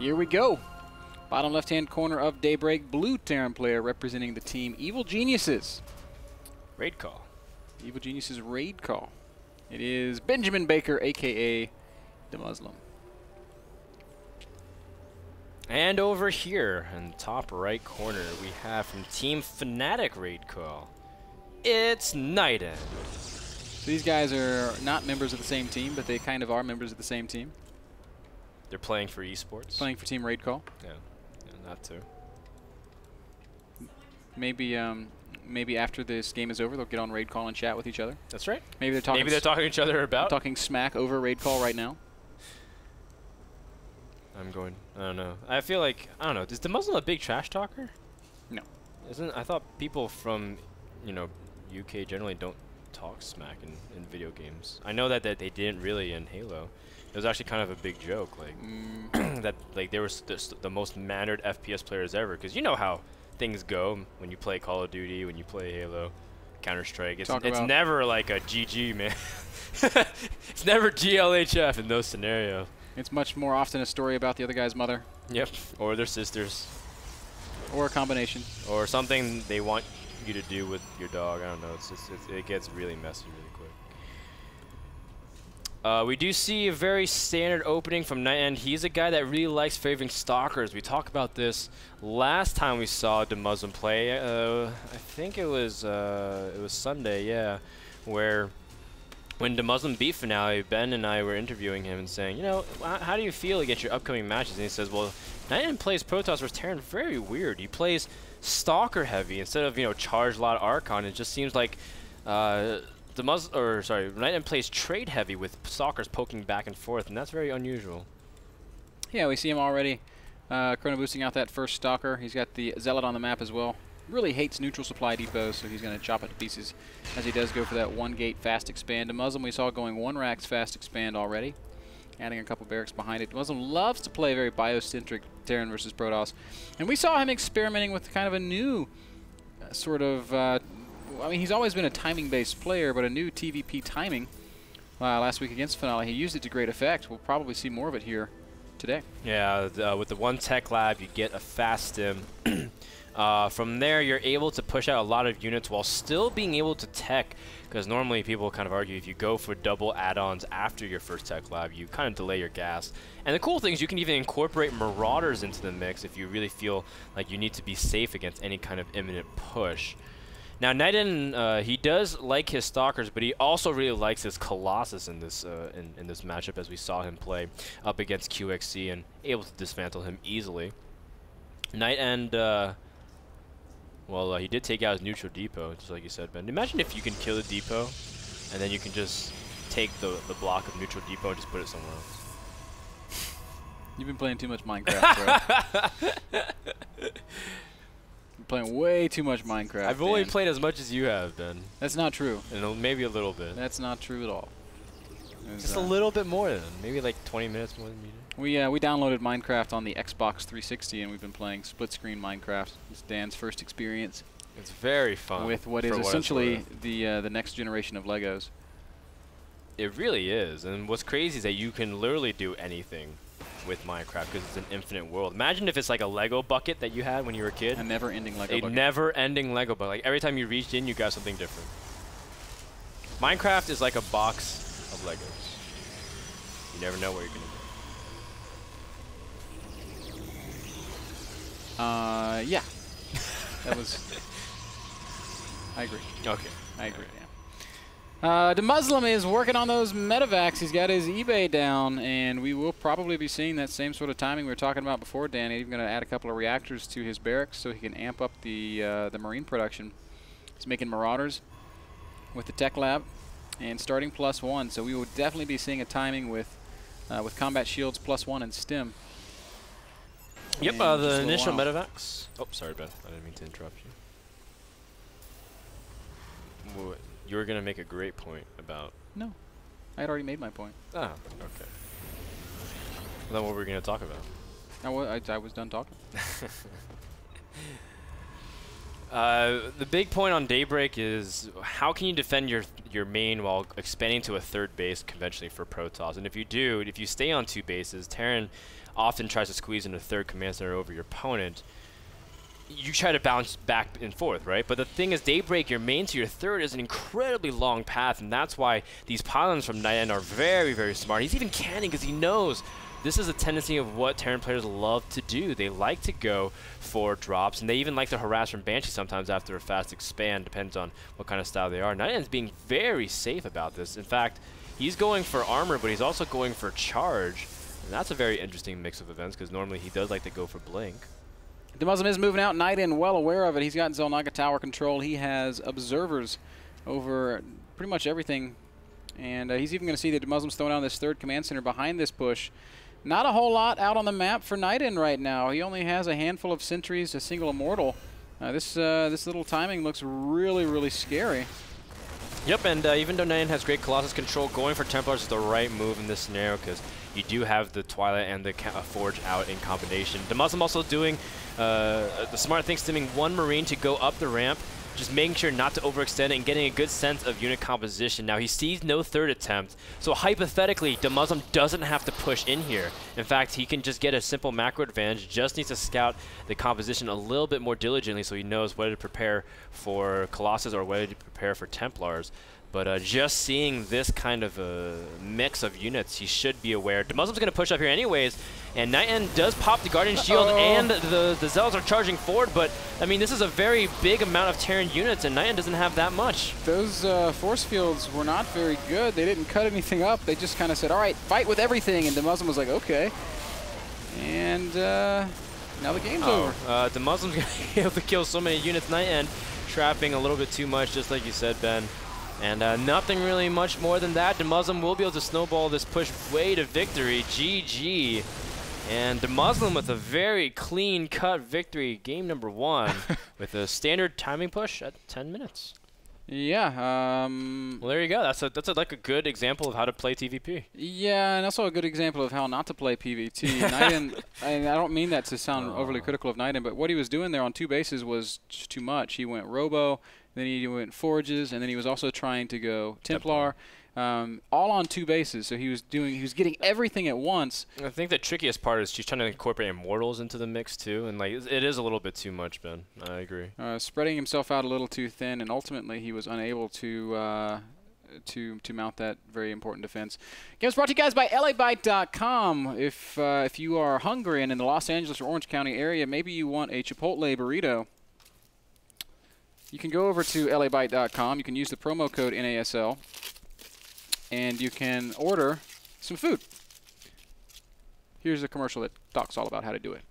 Here we go. Bottom left-hand corner of Daybreak, blue Terran player representing the team Evil Geniuses. Raid call. Evil Geniuses raid call. It is Benjamin Baker, a.k.a. Demuslim. And over here in the top right corner, we have from Team Fnatic raid call. It's Nightend. So these guys are not members of the same team, but they kind of are members of the same team. They're playing for esports. Playing for Team Raid Call. Yeah, that too. Maybe maybe after this game is over, they'll get on Raid Call and chat with each other. That's right. Maybe they're talking. Maybe they're talking to each other about. Talking smack over Raid Call right now. I don't know. I feel like, I don't know. Is Demuslim a big trash talker? No. I thought people from, UK generally don't talk smack in video games. I know that they didn't really in Halo. It was actually kind of a big joke, like that they were the most mannered FPS players ever. Because you know how things go when you play Call of Duty, when you play Halo, Counter-Strike. It's never like a GG, man. It's never GLHF in those scenarios. It's much more often a story about the other guy's mother. Yep, or their sisters. Or a combination. Or something they want you to do with your dog. I don't know. It gets really messy really quick. We do see a very standard opening from Nightend. He's a guy that really likes favoring stalkers. We talked about this last time we saw Demuslim play. I think it was Sunday, yeah, where when Demuslim beat Finale, Ben and I were interviewing him and saying, how do you feel against your upcoming matches? And he says, well, Nightend plays Protoss vs. Terran very weird. He plays stalker heavy instead of charge a lot of Archon. It just seems like Nightend plays trade heavy with stalkers poking back and forth, and that's very unusual. Yeah, we see him already chrono boosting out that first stalker. He's got the Zealot on the map as well. Really hates neutral supply depots, so he's going to chop it to pieces as he does go for that one gate fast expand. Demuslim we saw going one racks fast expand already, adding a couple barracks behind it. Demuslim loves to play very biocentric Terran versus Protoss, and we saw him experimenting with kind of a new sort of I mean, he's always been a timing-based player, but a new TVP timing last week against Finale. He used it to great effect. We'll probably see more of it here today. Yeah, with the one tech lab, you get a fast stim. From there, you're able to push out a lot of units while still being able to tech, because normally people kind of argue if you go for double add-ons after your first tech lab, you kind of delay your gas. And the cool thing is you can even incorporate Marauders into the mix if you really feel like you need to be safe against any kind of imminent push. Now, Nightend, he does like his Stalkers, but he also really likes his Colossus in this in this matchup, as we saw him play up against QXC and able to dismantle him easily. Nightend, well, he did take out his neutral depot, just like you said, Ben. Imagine if you can kill the depot, and then you can just take the block of neutral depot and just put it somewhere else. You've been playing too much Minecraft, bro. Playing way too much Minecraft. I've only played as much as you have, Ben. That's not true. And maybe a little bit. That's not true at all. Just a little bit more than, maybe like 20 minutes more than you did. We downloaded Minecraft on the Xbox 360, and we've been playing split screen Minecraft. It's Dan's first experience. It's very fun. With what is essentially the next generation of Legos. It really is. And what's crazy is that you can literally do anything with Minecraft because it's an infinite world. Imagine if it's like a Lego bucket that you had when you were a kid. A never-ending Lego bucket. A never-ending Lego bucket. Like every time you reached in, you got something different. Minecraft is like a box of Legos. You never know what you're gonna do. Yeah. That was. I agree. Okay. I agree. Yeah. Demuslim is working on those medevacs. He's got his eBay down, and we will probably be seeing that same sort of timing we were talking about before, Dan. He's going to add a couple of reactors to his barracks so he can amp up the marine production. He's making Marauders with the tech lab and starting +1. So we will definitely be seeing a timing with combat shields +1 and stim. Yep, the initial medevacs. Oh, sorry, Ben. I didn't mean to interrupt you. What? You were going to make a great point about... No. I had already made my point. Oh, okay. Then what were we going to talk about? I was done talking. The big point on Daybreak is how can you defend your main while expanding to a third base conventionally for Protoss? And if you stay on 2 bases, Terran often tries to squeeze in a third command center over your opponent. You try to bounce back and forth, right? But the thing is, Daybreak, your main to your third is an incredibly long path, and that's why these pylons from Nightend are very, very smart. He's even canning because he knows this is a tendency of what Terran players love to do. They like to go for drops, and they even like to harass from Banshee sometimes after a fast expand, depends on what kind of style they are. Nightend's being very safe about this. In fact, he's going for armor, but he's also going for charge, and that's a very interesting mix of events because normally he does like to go for blink. Demuslim is moving out. Nightend well aware of it. He's got Xel'Naga tower control. He has observers over pretty much everything. And he's even going to see that Demuslim's throwing down this third command center behind this push. Not a whole lot out on the map for Nightend right now. He only has a handful of sentries, a single immortal. This little timing looks really, really scary. Yep, and even though Nightend has great Colossus control, going for Templars is the right move in this scenario because you do have the Twilight and the Forge out in combination. Demuslim also doing the smart thing, stimming 1 Marine to go up the ramp, just making sure not to overextend and getting a good sense of unit composition. Now he sees no third attempt, so hypothetically, Demuslim doesn't have to push in here. In fact, he can just get a simple macro advantage, just needs to scout the composition a little bit more diligently so he knows whether to prepare for Colossus or whether to prepare for Templars. But just seeing this kind of a mix of units, he should be aware. Demuslim's going to push up here anyways, and Nightend does pop the Guardian Shield, and the Zealots are charging forward, but, I mean, this is a very big amount of Terran units, and Nightend doesn't have that much. Those force fields were not very good. They didn't cut anything up. They just kind of said, all right, fight with everything, and Demuslim was like, okay. And now the game's over. Demuslim's going to be able to kill so many units. Nightend trapping a little bit too much, just like you said, Ben. And nothing really much more than that. Demuslim will be able to snowball this push way to victory. GG. And Demuslim with a very clean-cut victory. Game number 1 with a standard timing push at 10 minutes. Yeah. Well, there you go. That's like a good example of how to play TVP. Yeah, and also a good example of how not to play PvT. Nightend, and I don't mean that to sound overly critical of Nightend, but what he was doing there on 2 bases was just too much. He went Robo, then he went Forges, and then he was also trying to go Templar. All on 2 bases, so he was getting everything at once. I think the trickiest part is she's trying to incorporate Immortals into the mix too, and like it is a little bit too much, Ben. I agree. Spreading himself out a little too thin, and ultimately he was unable to mount that very important defense. Game's brought to you guys by LABite.com. If you are hungry and in the Los Angeles or Orange County area, maybe you want a Chipotle burrito, you can go over to LABite.com. You can use the promo code NASL. And you can order some food. Here's a commercial that talks all about how to do it.